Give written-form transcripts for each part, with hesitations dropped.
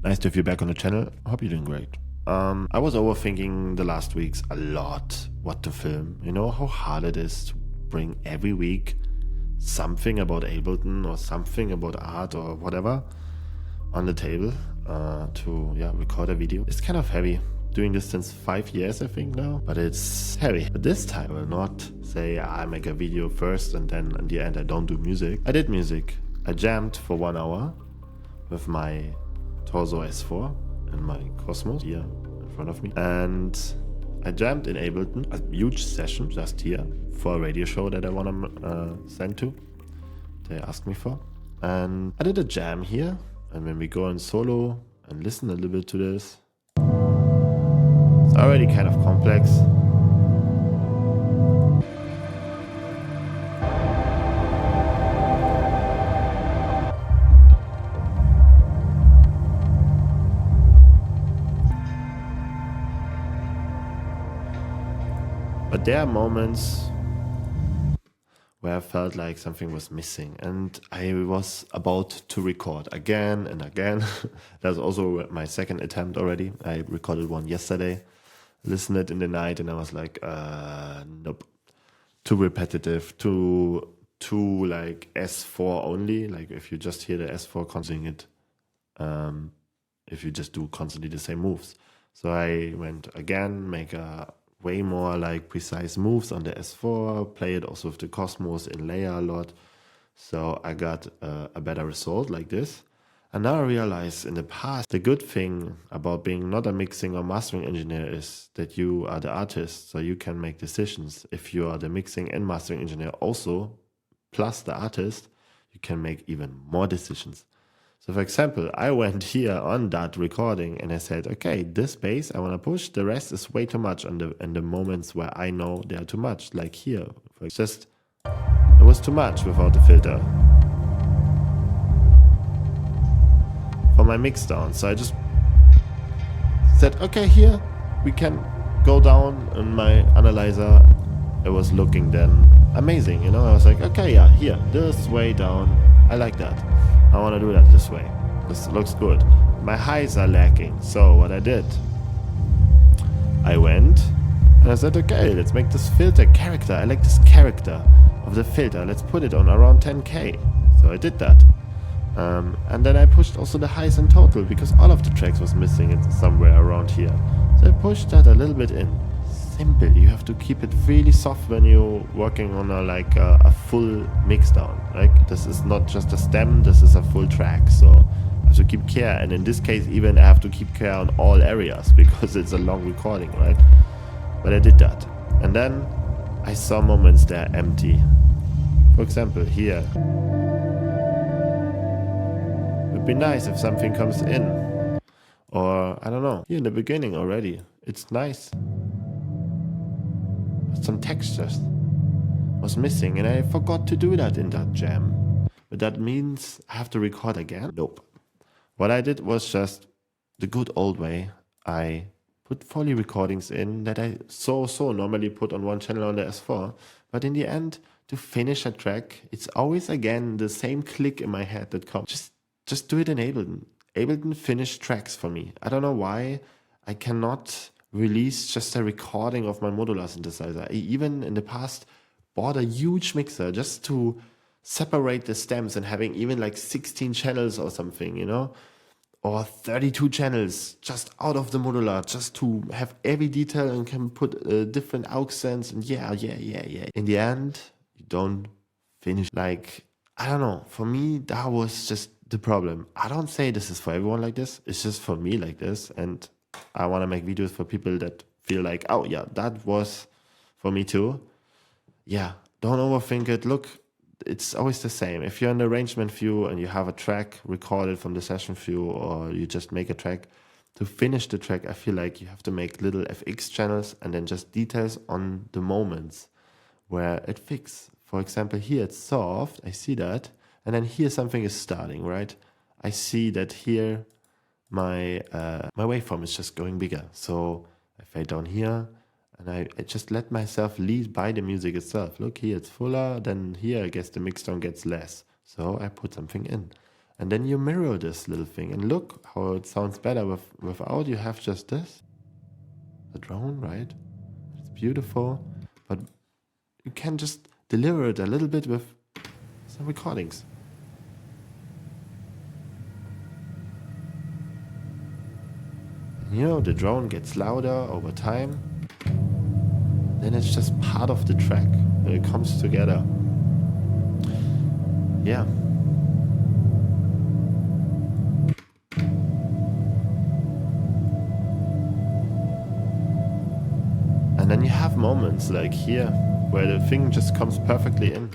Nice to have you back on the channel. I hope you're doing great. I was overthinking the last weeks a lot what to film. You know how hard it is to bring every week something about Ableton or something about art or whatever on the table to record a video. It's kind of heavy. Doing this since 5 years, I think now, but it's heavy. But this time I will not say I make a video first and then in the end I don't do music. I did music. I jammed for 1 hour with my Torso S4 and my Cosmos here in front of me. And I jammed in Ableton, a huge session just here for a radio show that I want to send to. They asked me for. And I did a jam here. And when we go in solo and listen a little bit to this, it's already kind of complex. But there are moments where I felt like something was missing and I was about to record again and again. That's also my second attempt already. I recorded one yesterday, listened it in the night, and I was like, nope, too repetitive, too like S4 only. Like if you just hear the S4 constantly it, if you just do constantly the same moves. So I went again, make a way more like precise moves on the S4, play it also with the Cosmos in layer a lot. So I got a better result like this. And now I realize in the past, the good thing about being not a mixing or mastering engineer is that you are the artist, so you can make decisions. If you are the mixing and mastering engineer also, plus the artist, you can make even more decisions. So for example, I went here on that recording and I said, okay, this bass I want to push, the rest is way too much in the moments where I know they are too much, like here. It was too much without the filter for my mix down. So I just said, okay, here we can go down in my analyzer. It was looking then amazing, you know. I was like, okay, yeah, here, this way down. I like that. I want to do that this way. This looks good. My highs are lacking. So what I did, I went and I said, okay, let's make this filter character. I like this character of the filter. Let's put it on around 10K. So I did that. And then I pushed also the highs in total because all of the tracks was missing it somewhere around here. So I pushed that a little bit in. Simple. You have to keep it really soft when you're working on a full mix down. Like this is not just a stem, this is a full track. So I have to keep care, and in this case even I have to keep care on all areas because it's a long recording, right? But I did that. And then I saw moments that are empty. For example, here. It would be nice if something comes in. Or I don't know, here in the beginning already. It's nice. Some textures was missing and I forgot to do that in that jam. But that means I have to record again? Nope. What I did was just the good old way. I put Foley recordings in that I so normally put on one channel on the S4. But in the end, to finish a track, it's always again the same click in my head that comes. Just do it in Ableton. Ableton finished tracks for me. I don't know why I cannot release just a recording of my modular synthesizer. I even in the past bought a huge mixer just to separate the stems and having even like 16 channels or something, you know, or 32 channels just out of the modular, just to have every detail and can put different accents and yeah. In the end, you don't finish. Like, I don't know, for me that was just the problem. I don't say this is for everyone like this, it's just for me like this, and I want to make videos for people that feel like, oh yeah, that was for me too. Yeah, don't overthink it. Look, it's always the same. If you're in the arrangement view and you have a track recorded from the session view, or you just make a track, to finish the track, I feel like you have to make little FX channels and then just details on the moments where it fits. For example, here it's soft, I see that, and then here something is starting, right? I see that here my waveform is just going bigger. So I fade down here and I just let myself lead by the music itself. Look, here it's fuller, then here I guess the mix down gets less. So I put something in. And then you mirror this little thing and look how it sounds better without you have just this. The drone, right? It's beautiful, but you can just deliver it a little bit with some recordings. You know, the drone gets louder over time. Then it's just part of the track. It comes together. Yeah. And then you have moments like here where the thing just comes perfectly in.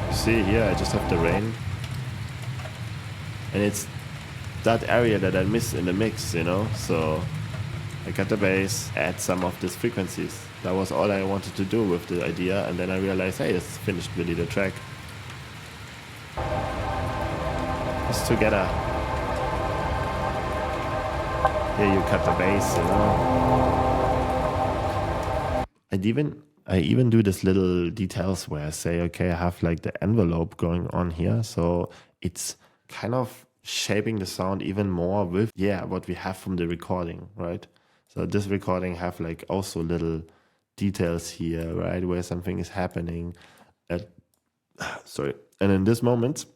You see here, I just have the rain. And it's that area that I miss in the mix, you know? So I got the bass, add some of these frequencies. That was all I wanted to do with the idea. And then I realized, hey, it's finished really the track. It's together. Here you cut the bass, you know. I even do this little details where I say, okay, I have like the envelope going on here. So it's kind of shaping the sound even more with, what we have from the recording, right? So this recording have like also little details here, right? Where something is happening. Sorry. And in this moment,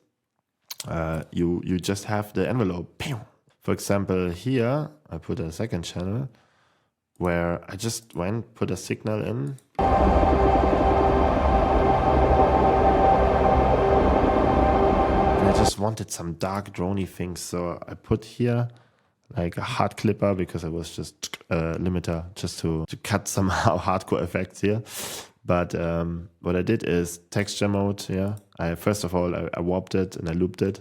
you just have the envelope. For example, here, I put a second channel where I just put a signal in. And I just wanted some dark droney things. So I put here like a hard clipper because I was just a limiter just to cut somehow hardcore effects here. But what I did is texture mode, First of all, I warped it and I looped it.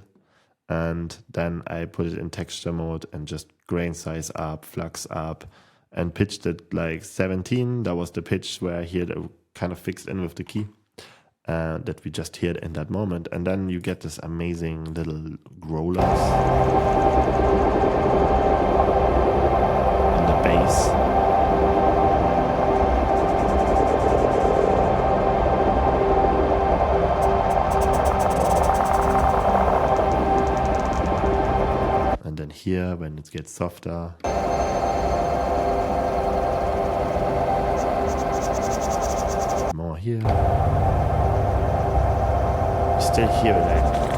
And then I put it in texture mode and just grain size up, flux up, and pitched it like 17. That was the pitch where I hear it kind of fixed in with the key that we just heard in that moment. And then you get this amazing little growlers and the bass. Here when it gets softer. More here. You still hear it like.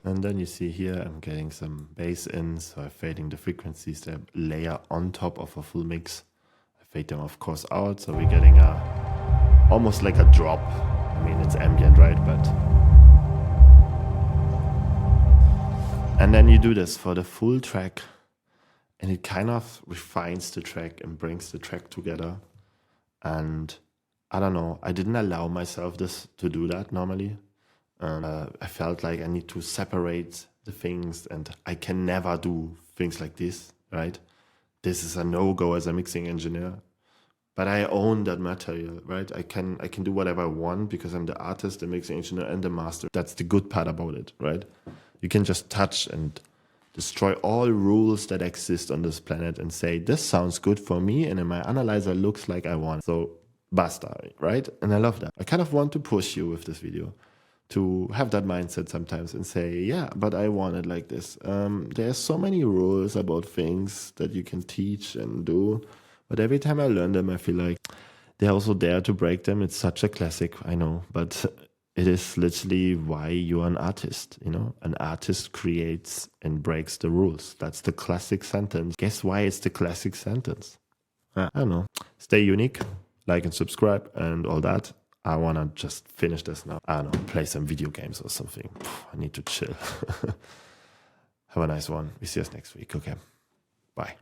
And then you see here, I'm getting some bass in, so I'm fading the frequencies that layer on top of a full mix. I fade them, of course, out, so we're getting almost like a drop. I mean, it's ambient, right? But and then you do this for the full track, and it kind of refines the track and brings the track together. And I don't know, I didn't allow myself to do that normally. I felt like I need to separate the things, and I can never do things like this, right? This is a no-go as a mixing engineer. But I own that material, right? I can do whatever I want because I'm the artist, the mixing engineer, and the master. That's the good part about it, right? You can just touch and destroy all rules that exist on this planet and say, this sounds good for me, and in my analyzer looks like I want. So basta, right? And I love that. I kind of want to push you with this video to have that mindset sometimes and say, yeah, but I want it like this. There's so many rules about things that you can teach and do, but every time I learn them, I feel like they're also there to break them. It's such a classic, I know, but it is literally why you're an artist, you know? An artist creates and breaks the rules. That's the classic sentence. Guess why it's the classic sentence? I don't know. Stay unique, like and subscribe and all that. I want to just finish this now. I don't know, play some video games or something. I need to chill. Have a nice one. We see us next week. Okay. Bye.